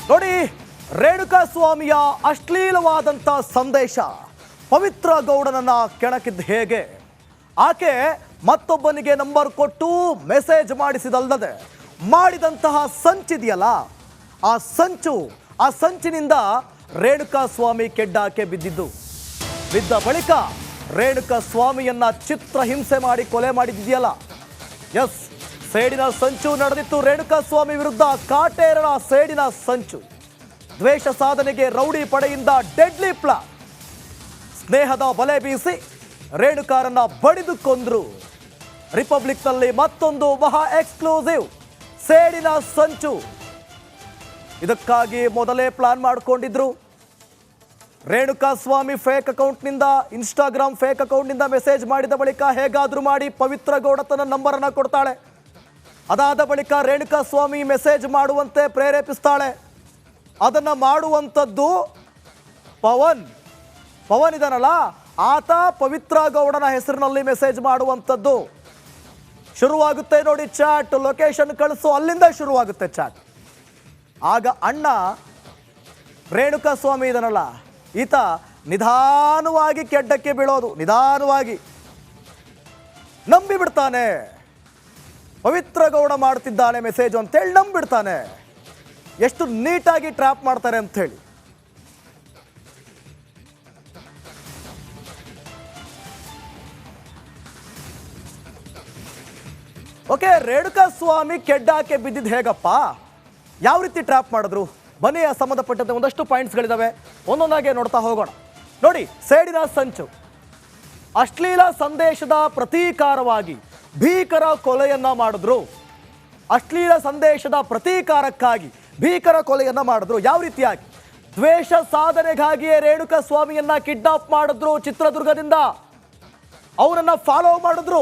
ನೋಡಿ, ರೇಣುಕಾ ಸ್ವಾಮಿಯ ಅಶ್ಲೀಲವಾದಂಥ ಸಂದೇಶ ಪವಿತ್ರ ಗೌಡನನ್ನ ಕೆಣಕಿದ್ದು ಹೇಗೆ? ಆಕೆ ಮತ್ತೊಬ್ಬನಿಗೆ ನಂಬರ್ ಕೊಟ್ಟು ಮೆಸೇಜ್ ಮಾಡಿಸಿದಲ್ಲದೆ ಮಾಡಿದಂತಹ ಸಂಚಿದೆಯಲ್ಲ, ಆ ಸಂಚಿನಿಂದ ರೇಣುಕಾ ಸ್ವಾಮಿ ಕೆಡ್ಡಾಕೆ ಬಿದ್ದ ಬಳಿಕ ರೇಣುಕಾ ಸ್ವಾಮಿಯನ್ನ ಚಿತ್ರಹಿಂಸೆ ಮಾಡಿ ಕೊಲೆ ಮಾಡಿದೆಯಲ್ಲ. ಎಸ್, ಸೇಡಿನ ಸಂಚು ನಡೆದಿತ್ತು ರೇಣುಕಾ ಸ್ವಾಮಿ ವಿರುದ್ಧ. ಕಾಟೇರನ ಸೇಡಿನ ಸಂಚು, ದ್ವೇಷ ಸಾಧನೆಗೆ ರೌಡಿ ಪಡೆಯಿಂದ ಡೆಡ್ಲಿ ಪ್ಲಾನ್. ಸ್ನೇಹದ ಬಲೆ ಬೀಸಿ ರೇಣುಕಾರನ್ನ ಬಡಿದು ಕೊಂದ್ರು. ರಿಪಬ್ಲಿಕ್ನಲ್ಲಿ ಮತ್ತೊಂದು ಮಹಾ ಎಕ್ಸ್ಕ್ಲೂಸಿವ್ ಸೇಡಿನ ಸಂಚು. ಇದಕ್ಕಾಗಿ ಮೊದಲೇ ಪ್ಲಾನ್ ಮಾಡಿಕೊಂಡಿದ್ರು. ರೇಣುಕಾ ಸ್ವಾಮಿ ಫೇಕ್ ಅಕೌಂಟ್ನಿಂದ, ಇನ್ಸ್ಟಾಗ್ರಾಮ್ ಫೇಕ್ ಅಕೌಂಟ್ನಿಂದ ಮೆಸೇಜ್ ಮಾಡಿದ ಬಳಿಕ ಹೇಗಾದರೂ ಮಾಡಿ ಪವಿತ್ರ ಗೌಡ ತನ್ನ ನಂಬರನ್ನು ಕೊಡ್ತಾಳೆ. ಅದಾದ ಬಳಿಕ ರೇಣುಕಾ ಸ್ವಾಮಿ ಮೆಸೇಜ್ ಮಾಡುವಂತೆ ಪ್ರೇರೇಪಿಸ್ತಾಳೆ. ಅದನ್ನು ಮಾಡುವಂಥದ್ದು ಪವನ್ ಇದನ್ನಲ್ಲ, ಆತ ಪವಿತ್ರ ಗೌಡನ ಹೆಸರಿನಲ್ಲಿ ಮೆಸೇಜ್ ಮಾಡುವಂಥದ್ದು. ಶುರುವಾಗುತ್ತೆ ನೋಡಿ ಚಾಟ್, ಲೊಕೇಶನ್ ಕಳಿಸು, ಅಲ್ಲಿಂದ ಶುರುವಾಗುತ್ತೆ ಚಾಟ್. ಆಗ ಅಣ್ಣ ರೇಣುಕಾ ಸ್ವಾಮಿ ಇದನ್ನಲ್ಲ, ಈತ ನಿಧಾನವಾಗಿ ಕೆಡ್ಡಕ್ಕೆ ಬೀಳೋದು, ನಿಧಾನವಾಗಿ ನಂಬಿ ಬಿಡ್ತಾನೆ. ಪವಿತ್ರ ಗೌಡ ಮಾಡ್ತಿದ್ದಾನೆ ಮೆಸೇಜ್ ಅಂತೇಳಿ ನಂಬಿಡ್ತಾನೆ. ಎಷ್ಟು ನೀಟಾಗಿ ಟ್ರ್ಯಾಪ್ ಮಾಡ್ತಾರೆ ಅಂತ ಹೇಳಿ. ಓಕೆ, ರೇಣುಕಾ ಸ್ವಾಮಿ ಕೆಡ್ಡಾಕೆ ಬಿದ್ದಿದ್ದು ಹೇಗಪ್ಪ, ಯಾವ ರೀತಿ ಟ್ರ್ಯಾಪ್ ಮಾಡಿದ್ರು? ಬನ್ನಿ, ಸಂಬಂಧಪಟ್ಟಂತೆ ಒಂದಷ್ಟು ಪಾಯಿಂಟ್ಸ್ಗಳಿದ್ದಾವೆ, ಒಂದೊಂದಾಗೆ ನೋಡ್ತಾ ಹೋಗೋಣ. ನೋಡಿ, ಸೇಡಿನ ಸಂಚು, ಅಶ್ಲೀಲ ಸಂದೇಶದ ಪ್ರತೀಕಾರವಾಗಿ ಭೀಕರ ಕೊಲೆಯನ್ನ ಮಾಡಿದ್ರು. ಅಶ್ಲೀಲ ಸಂದೇಶದ ಪ್ರತೀಕಾರಕ್ಕಾಗಿ ಭೀಕರ ಕೊಲೆಯನ್ನ ಮಾಡಿದ್ರು. ಯಾವ ರೀತಿಯಾಗಿ? ದ್ವೇಷ ಸಾಧನೆಗಾಗಿಯೇ ರೇಣುಕಾ ಸ್ವಾಮಿಯನ್ನ ಕಿಡ್ನಾಪ್ ಮಾಡಿದ್ರು. ಚಿತ್ರದುರ್ಗದಿಂದ ಅವರನ್ನ ಫಾಲೋ ಮಾಡಿದ್ರು.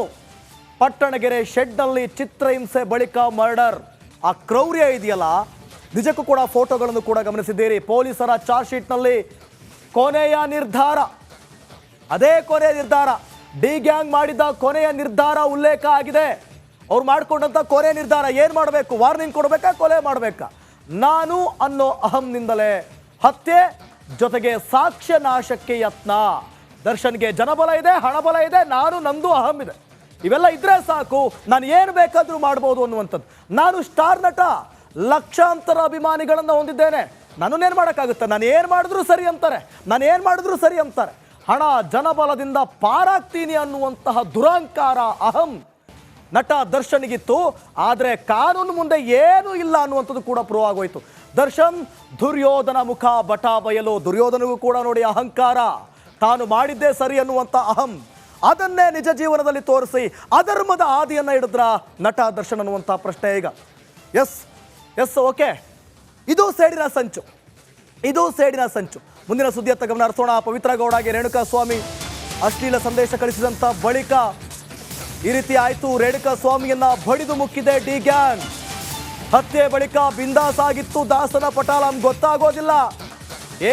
ಪಟ್ಟಣಗೆರೆ ಶೆಡ್ನಲ್ಲಿ ಚಿತ್ರಹಿಂಸೆ ಬಳಿಕ ಮರ್ಡರ್. ಆ ಕ್ರೌರ್ಯ ಇದೆಯಲ್ಲ, ನಿಜಕ್ಕೂ ಕೂಡ ಫೋಟೋಗಳನ್ನು ಕೂಡ ಗಮನಿಸಿದ್ದೀರಿ. ಪೊಲೀಸರ ಚಾರ್ಜ್ ಶೀಟ್ನಲ್ಲಿ ಕೊನೆಯ ನಿರ್ಧಾರ, ಅದೇ ಕೊನೆಯ ನಿರ್ಧಾರ, ಡಿ ಗ್ಯಾಂಗ್ ಮಾಡಿದ ಕೊನೆಯ ನಿರ್ಧಾರ ಉಲ್ಲೇಖ ಆಗಿದೆ. ಅವ್ರು ಮಾಡ್ಕೊಂಡಂತ ಕೊನೆಯ ನಿರ್ಧಾರ ಏನು ಮಾಡಬೇಕು? ವಾರ್ನಿಂಗ್ ಕೊಡಬೇಕಾ, ಕೊಲೆ ಮಾಡಬೇಕಾ? ನಾನು ಅನ್ನೋ ಅಹಂನಿಂದಲೇ ಹತ್ಯೆ, ಜೊತೆಗೆ ಸಾಕ್ಷ್ಯ ನಾಶಕ್ಕೆ ಯತ್ನ. ದರ್ಶನ್ಗೆ ಜನಬಲ ಇದೆ, ಹಣಬಲ ಇದೆ, ನಂದು ಅಹಂ ಇದೆ. ಇವೆಲ್ಲ ಇದ್ರೆ ಸಾಕು, ನಾನು ಏನು ಬೇಕಾದರೂ ಮಾಡ್ಬೋದು ಅನ್ನುವಂಥದ್ದು. ನಾನು ಸ್ಟಾರ್ ನಟ, ಲಕ್ಷಾಂತರ ಅಭಿಮಾನಿಗಳನ್ನು ಹೊಂದಿದ್ದೇನೆ, ನನ್ನನ್ನೇನು ಮಾಡೋಕ್ಕಾಗುತ್ತೆ? ನಾನು ಏನು ಮಾಡಿದ್ರೂ ಸರಿ ಅಂತಾರೆ. ಹಣ ಜನಬಲದಿಂದ ಪಾರಾಗ್ತೀನಿ ಅನ್ನುವಂತಹ ದುರಹಂಕಾರ, ಅಹಂ ನಟ ದರ್ಶನ್ಗಿತ್ತು. ಆದರೆ ಕಾನೂನು ಮುಂದೆ ಏನೂ ಇಲ್ಲ ಅನ್ನುವಂಥದ್ದು ಕೂಡ ಪ್ರೂವ್ ಆಗೋಯ್ತು. ದರ್ಶನ್ ದುರ್ಯೋಧನ ಮುಖ ಬಟ ಬಯಲು. ದುರ್ಯೋಧನಿಗೂ ಕೂಡ ನೋಡಿ ಅಹಂಕಾರ, ತಾನು ಮಾಡಿದ್ದೇ ಸರಿ ಅನ್ನುವಂಥ ಅಹಂ. ಅದನ್ನೇ ನಿಜ ಜೀವನದಲ್ಲಿ ತೋರಿಸಿ ಅಧರ್ಮದ ಹಾದಿಯನ್ನು ಹಿಡಿದ್ರ ನಟ ದರ್ಶನ್ ಅನ್ನುವಂಥ ಪ್ರಶ್ನೆ ಈಗ. ಎಸ್ ಓಕೆ, ಇದು ಸೇಡಿನ ಸಂಚು. ಮುಂದಿನ ಸುದ್ದಿಯತ್ತ ಗಮನ ಹರಿಸೋಣ. ಪವಿತ್ರ ಗೌಡಗೆ ರೇಣುಕಾ ಸ್ವಾಮಿ ಅಶ್ಲೀಲ ಸಂದೇಶ ಕಳಿಸಿದಂಥ ಬಳಿಕ ಈ ರೀತಿ ಆಯಿತು. ರೇಣುಕಾ ಸ್ವಾಮಿಯನ್ನ ಬಡಿದು ಮುಕ್ಕಿದೆ ಡಿ ಗ್ಯಾಂಗ್. ಹತ್ಯೆ ಬಳಿಕ ಬಿಂದಾಸ್ ಆಗಿತ್ತು ದಾಸನ ಪಟಾಲ. ಗೊತ್ತಾಗೋದಿಲ್ಲ,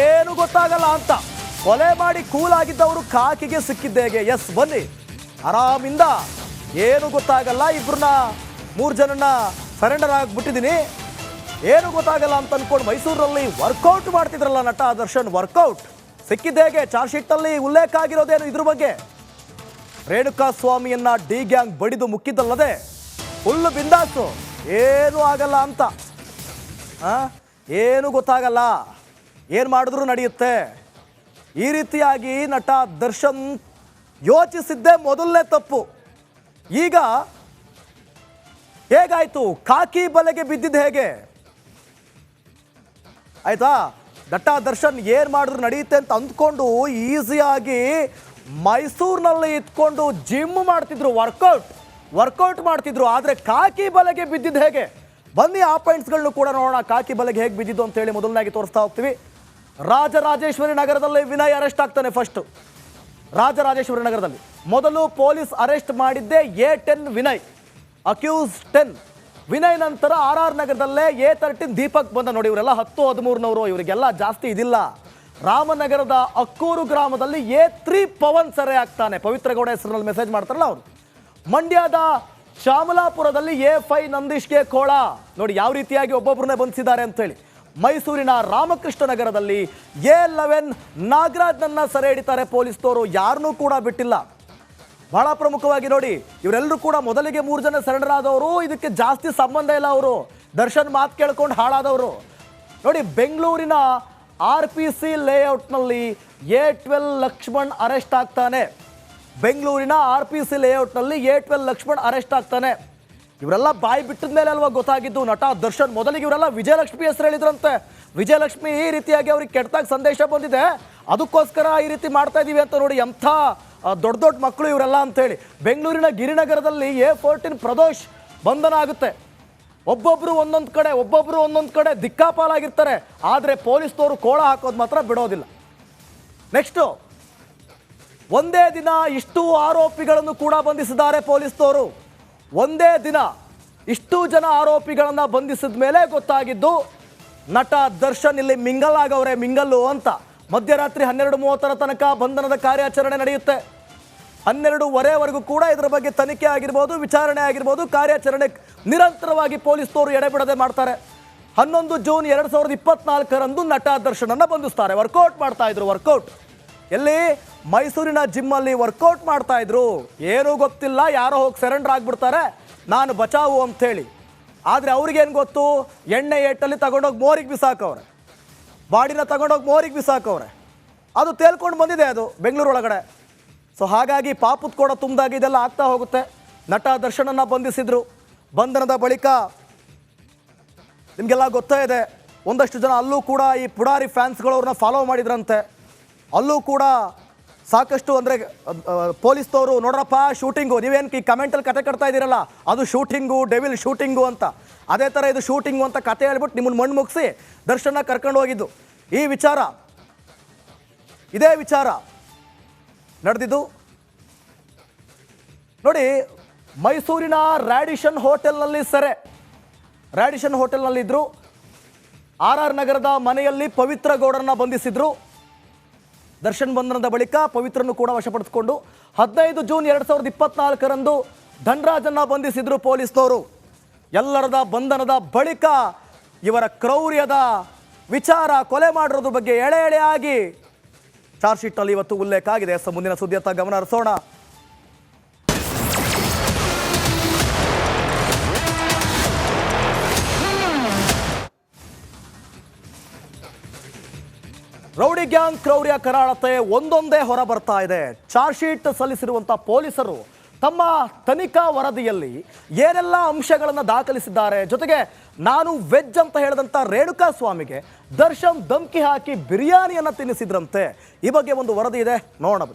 ಏನು ಗೊತ್ತಾಗಲ್ಲ ಅಂತ ಕೊಲೆ ಮಾಡಿ ಕೂಲ್ ಆಗಿದ್ದವರು ಕಾಕಿಗೆ ಸಿಕ್ಕಿದ್ದೇಗೆ. ಎಸ್, ಬನ್ನಿ, ಆರಾಮಿಂದ ಏನು ಗೊತ್ತಾಗಲ್ಲ, ಇಬ್ಬರನ್ನ 3 ಜನನ್ನ ಸರೆಂಡರ್ ಆಗಿಬಿಟ್ಟಿದ್ದೀನಿ, ಏನು ಗೊತ್ತಾಗಲ್ಲ ಅಂತ ಅನ್ಕೊಂಡು ಮೈಸೂರಲ್ಲಿ ವರ್ಕೌಟ್ ಮಾಡ್ತಿದ್ರಲ್ಲ ನಟ ದರ್ಶನ್. ವರ್ಕೌಟ್ ಸಿಕ್ಕಿದ್ದೇಗೆ? ಚಾರ್ಜ್ ಶೀಟ್ನಲ್ಲಿ ಉಲ್ಲೇಖ ಆಗಿರೋದೇನು ಇದ್ರ ಬಗ್ಗೆ? ರೇಣುಕಾ ಸ್ವಾಮಿಯನ್ನ ಡಿ ಗ್ಯಾಂಗ್ ಬಡಿದು ಮುಕ್ಕಿದ್ದಲ್ಲದೆ ಫುಲ್ ಬಿಂದಾಸು, ಏನೂ ಆಗಲ್ಲ ಅಂತ, ಏನು ಗೊತ್ತಾಗಲ್ಲ, ಏನು ಮಾಡಿದ್ರೂ ನಡೆಯುತ್ತೆ. ಈ ರೀತಿಯಾಗಿ ನಟ ದರ್ಶನ್ ಯೋಚಿಸಿದ್ದೇ ಮೊದಲನೇ ತಪ್ಪು. ಈಗ ಹೇಗಾಯ್ತು? ಕಾಕಿ ಬಲೆಗೆ ಬಿದ್ದಿದ್ದು ಹೇಗೆ ಆಯ್ತಾ? ನಟ ದರ್ಶನ್ ಏನು ಮಾಡಿದ್ರು ನಡೆಯುತ್ತೆ ಅಂತ ಅಂದ್ಕೊಂಡು ಈಸಿಯಾಗಿ ಮೈಸೂರಿನಲ್ಲಿ ಇದ್ಕೊಂಡು ಜಿಮ್ ಮಾಡ್ತಿದ್ರು, ವರ್ಕೌಟ್ ಮಾಡ್ತಿದ್ರು. ಆದರೆ ಕಾಕಿ ಬಲೆಗೆ ಬಿದ್ದಿದ್ದು ಹೇಗೆ? ಬನ್ನಿ, ಆ ಪಾಯಿಂಟ್ಸ್ಗಳನ್ನು ಕೂಡ ನೋಡೋಣ. ಕಾಕಿ ಬಲೆಗೆ ಹೇಗೆ ಬಿದ್ದಿದ್ದು ಅಂತೇಳಿ ಮೊದಲನಾಗಿ ತೋರಿಸ್ತಾ ಹೋಗ್ತೀವಿ. ರಾಜರಾಜೇಶ್ವರಿ ನಗರದಲ್ಲಿ ವಿನಯ್ ಅರೆಸ್ಟ್ ಆಗ್ತಾನೆ. ಫಸ್ಟ್ ರಾಜರಾಜೇಶ್ವರಿ ನಗರದಲ್ಲಿ ಮೊದಲು ಪೊಲೀಸ್ ಅರೆಸ್ಟ್ ಮಾಡಿದ್ದೆ A10 ವಿನಯ್, ಅಕ್ಯೂಸ್ 10 ವಿನಯ್. ನಂತರ RR ನಗರದಲ್ಲೇ A13 ದೀಪಕ್ ಬಂದ. ನೋಡಿ, ಇವರೆಲ್ಲ 10-13ನವರು, ಇವರಿಗೆಲ್ಲ ಜಾಸ್ತಿ ಇದಿಲ್ಲ. ರಾಮನಗರದ ಅಕ್ಕೂರು ಗ್ರಾಮದಲ್ಲಿ A3 ಪವನ್ ಸೆರೆ ಆಗ್ತಾನೆ. ಪವಿತ್ರ ಗೌಡ ಹೆಸರಿನಲ್ಲಿ ಮೆಸೇಜ್ ಮಾಡ್ತಾರಲ್ಲ ಅವರು. ಮಂಡ್ಯದ ಶ್ಯಾಮಲಾಪುರದಲ್ಲಿ A5 ನಂದೀಶ್ಗೆ ಕೋಳ. ನೋಡಿ ಯಾವ ರೀತಿಯಾಗಿ ಒಬ್ಬೊಬ್ಬರನ್ನೇ ಬಂಧಿಸಿದ್ದಾರೆ ಅಂತ ಹೇಳಿ. ಮೈಸೂರಿನ ರಾಮಕೃಷ್ಣ ನಗರದಲ್ಲಿ A11 ನಾಗರಾಜ್ನನ್ನ ಸೆರೆ ಹಿಡಿತಾರೆ ಪೊಲೀಸ್ನವರು. ಯಾರನ್ನೂ ಕೂಡ ಬಿಟ್ಟಿಲ್ಲ. ಬಹಳ ಪ್ರಮುಖವಾಗಿ ನೋಡಿ, ಇವರೆಲ್ಲರೂ ಕೂಡ ಮೊದಲಿಗೆ 3 ಜನ ಸರೆಂಡರ್ ಆದವರು. ಇದಕ್ಕೆ ಜಾಸ್ತಿ ಸಂಬಂಧ ಇಲ್ಲ. ಅವರು ದರ್ಶನ್ ಮಾತು ಕೇಳ್ಕೊಂಡು ಹಾಳಾದವರು. ನೋಡಿ, ಬೆಂಗಳೂರಿನ RPC ಲೇಔಟ್ನಲ್ಲಿ A12 ಲಕ್ಷ್ಮಣ್ ಅರೆಸ್ಟ್ ಆಗ್ತಾನೆ. ಬೆಂಗಳೂರಿನ RPC ಲೇಔಟ್ನಲ್ಲಿ A12 ಲಕ್ಷ್ಮಣ್ ಅರೆಸ್ಟ್ ಆಗ್ತಾನೆ. ಇವರೆಲ್ಲ ಬಾಯಿ ಬಿಟ್ಟಿದ ಮೇಲೆ ಅಲ್ವಾ ಗೊತ್ತಾಗಿದ್ದು ನಟ ದರ್ಶನ್. ಮೊದಲಿಗೆ ಇವರೆಲ್ಲ ವಿಜಯಲಕ್ಷ್ಮಿ ಹೆಸರು ಹೇಳಿದ್ರಂತೆ. ವಿಜಯಲಕ್ಷ್ಮಿ ಈ ರೀತಿಯಾಗಿ ಅವ್ರಿಗೆ ಕೆಟ್ಟದಾಗ ಸಂದೇಶ ಬಂದಿದೆ, ಅದಕ್ಕೋಸ್ಕರ ಈ ರೀತಿ ಮಾಡ್ತಾ ಇದೀವಿ ಅಂತ. ನೋಡಿ ಎಂಥ ದೊಡ್ಡ ದೊಡ್ಡ ಮಕ್ಕಳು ಇವರೆಲ್ಲ ಅಂತೇಳಿ. ಬೆಂಗಳೂರಿನ ಗಿರಿನಗರದಲ್ಲಿ A14 ಪ್ರದೋಷ್ ಬಂಧನ ಆಗುತ್ತೆ. ಒಬ್ಬೊಬ್ರು ಒಂದೊಂದು ಕಡೆ ದಿಕ್ಕಾಪಾಲಾಗಿರ್ತಾರೆ. ಆದರೆ ಪೊಲೀಸ್ನವರು ಕೋಳ ಹಾಕೋದು ಮಾತ್ರ ಬಿಡೋದಿಲ್ಲ. ನೆಕ್ಸ್ಟು, ಒಂದೇ ದಿನ ಇಷ್ಟು ಆರೋಪಿಗಳನ್ನು ಕೂಡ ಬಂಧಿಸಿದ್ದಾರೆ ಪೊಲೀಸ್ನವರು. ಒಂದೇ ದಿನ ಇಷ್ಟು ಜನ ಆರೋಪಿಗಳನ್ನು ಬಂಧಿಸಿದ ಮೇಲೆ ಗೊತ್ತಾಗಿದ್ದು ನಟ ದರ್ಶನ್ ಇಲ್ಲಿ ಮಿಂಗಲ್ಲು ಅಂತ. ಮಧ್ಯರಾತ್ರಿ 12:30 ತನಕ ಬಂಧನದ ಕಾರ್ಯಾಚರಣೆ ನಡೆಯುತ್ತೆ. 12:15ವರೆಗೂ ಕೂಡ ಇದರ ಬಗ್ಗೆ ತನಿಖೆ ಆಗಿರ್ಬೋದು, ವಿಚಾರಣೆ ಆಗಿರ್ಬೋದು, ಕಾರ್ಯಾಚರಣೆ ನಿರಂತರವಾಗಿ ಪೊಲೀಸ್ನವರು ಎಡೆಬಿಡದೆ ಮಾಡ್ತಾರೆ. 11 ಜೂನ್ 2024ರಂದು ನಟ ದರ್ಶನನ್ನು ಬಂಧಿಸ್ತಾರೆ. ವರ್ಕೌಟ್ ಮಾಡ್ತಾ ಇದ್ರು. ವರ್ಕೌಟ್ ಎಲ್ಲಿ? ಮೈಸೂರಿನ ಜಿಮ್ಮಲ್ಲಿ ವರ್ಕೌಟ್ ಮಾಡ್ತಾ ಇದ್ರು. ಏನೂ ಗೊತ್ತಿಲ್ಲ, ಯಾರೋ ಹೋಗಿ ಸರೆಂಡರ್ ಆಗಿಬಿಡ್ತಾರೆ, ನಾನು ಬಚಾವು ಅಂಥೇಳಿ. ಆದರೆ ಅವ್ರಿಗೇನು ಗೊತ್ತು? ಎಣ್ಣೆ ಏಟಲ್ಲಿ ತಗೊಂಡೋಗಿ ಮೋರಿಗೆ ಬಿಸಾಕವ್ರೆ, ಬಾಡಿನ ತಗೊಂಡೋಗಿ ಮೋರಿಗೆ ಬಿಸಾಕವ್ರೆ. ಅದು ತೇಲ್ಕೊಂಡು ಬಂದಿದೆ ಅದು ಬೆಂಗಳೂರು ಒಳಗಡೆ. ಸೊ ಹಾಗಾಗಿ ಪಾಪದ ಕೂಡ ತುಂಬಿದಾಗ ಇದೆಲ್ಲ ಆಗ್ತಾ ಹೋಗುತ್ತೆ. ನಟ ದರ್ಶನನ್ನು ಬಂಧಿಸಿದ್ರು. ಬಂಧನದ ಬಳಿಕ ನಿಮಗೆಲ್ಲ ಗೊತ್ತೇ ಇದೆ, ಒಂದಷ್ಟು ಜನ ಅಲ್ಲೂ ಕೂಡ ಈ ಪುಡಾರಿ ಫ್ಯಾನ್ಸ್ಗಳು ಅವ್ರನ್ನ ಫಾಲೋ ಮಾಡಿದ್ರಂತೆ. ಅಲ್ಲೂ ಕೂಡ ಸಾಕಷ್ಟು ಅಂದರೆ ಪೊಲೀಸ್ನವರು ನೋಡ್ರಪ್ಪ ಶೂಟಿಂಗು, ನೀವೇನು ಈ ಕಮೆಂಟಲ್ಲಿ ಕತೆ ಕಟ್ತಾ ಇದ್ದೀರಲ್ಲ ಅದು ಶೂಟಿಂಗು, ಡೆವಿಲ್ ಶೂಟಿಂಗು ಅಂತ, ಅದೇ ಥರ ಇದು ಶೂಟಿಂಗು ಅಂತ ಕತೆ ಹೇಳ್ಬಿಟ್ಟು ನಿಮ್ಮನ್ನು ಮಣ್ಣು ಮುಗಿಸಿ ದರ್ಶನ ಕರ್ಕೊಂಡು ಹೋಗಿದ್ದು. ಇದೇ ವಿಚಾರ ನಡೆದಿದ್ದು. ನೋಡಿ, ಮೈಸೂರಿನ ರ್ಯಾಡಿಷನ್ ಹೋಟೆಲ್ನಲ್ಲಿ ಸೆರೆ. ರ್ಯಾಡಿಷನ್ ಹೋಟೆಲ್ನಲ್ಲಿದ್ದರು. RR ನಗರದ ಮನೆಯಲ್ಲಿ ಪವಿತ್ರ ಗೌಡರನ್ನ ಬಂಧಿಸಿದ್ರು. ದರ್ಶನ್ ಬಂಧನದ ಬಳಿಕ ಪವಿತ್ರನ್ನು ಕೂಡ ವಶಪಡಿಸಿಕೊಂಡು 15 ಜೂನ್ 2024ರಂದು ಧನರಾಜನ್ನ ಬಂಧಿಸಿದ್ರು ಪೊಲೀಸ್ನವರು. ಎಲ್ಲರದ ಬಂಧನದ ಬಳಿಕ ಇವರ ಕ್ರೌರ್ಯದ ವಿಚಾರ, ಕೊಲೆ ಮಾಡಿರೋದ್ರ ಬಗ್ಗೆ ಎಳೆಯಾಗಿ ಚಾರ್ಜ್ ಶೀಟ್ನಲ್ಲಿ ಇವತ್ತು ಉಲ್ಲೇಖ ಆಗಿದೆ. ಮುಂದಿನ ಸುದ್ದಿಯತ್ತ ಗಮನ ಹರಿಸೋಣ. ರೌಡಿ ಗ್ಯಾಂಗ್ ಕ್ರೌರ್ಯ ಕರಾಳತೆ ಒಂದೊಂದೇ ಹೊರ ಬರ್ತಾ ಇದೆ. ಚಾರ್ಜ್ ಶೀಟ್ ಸಲ್ಲಿಸಿರುವಂಥ ಪೊಲೀಸರು ತಮ್ಮ ತನಿಖಾ ವರದಿಯಲ್ಲಿ ಏನೆಲ್ಲ ಅಂಶಗಳನ್ನು ದಾಖಲಿಸಿದ್ದಾರೆ, ಜೊತೆಗೆ ನಾನು ವೆಜ್ ಅಂತ ಹೇಳಿದಂಥ ರೇಣುಕಾ ಸ್ವಾಮಿಗೆ ದರ್ಶನ್ ಧಮ್ಕಿ ಹಾಕಿ ಬಿರಿಯಾನಿಯನ್ನು ತಿನ್ನಿಸಿದ್ರಂತೆ. ಈ ಬಗ್ಗೆ ಒಂದು ವರದಿ ಇದೆ, ನೋಡೋಣ.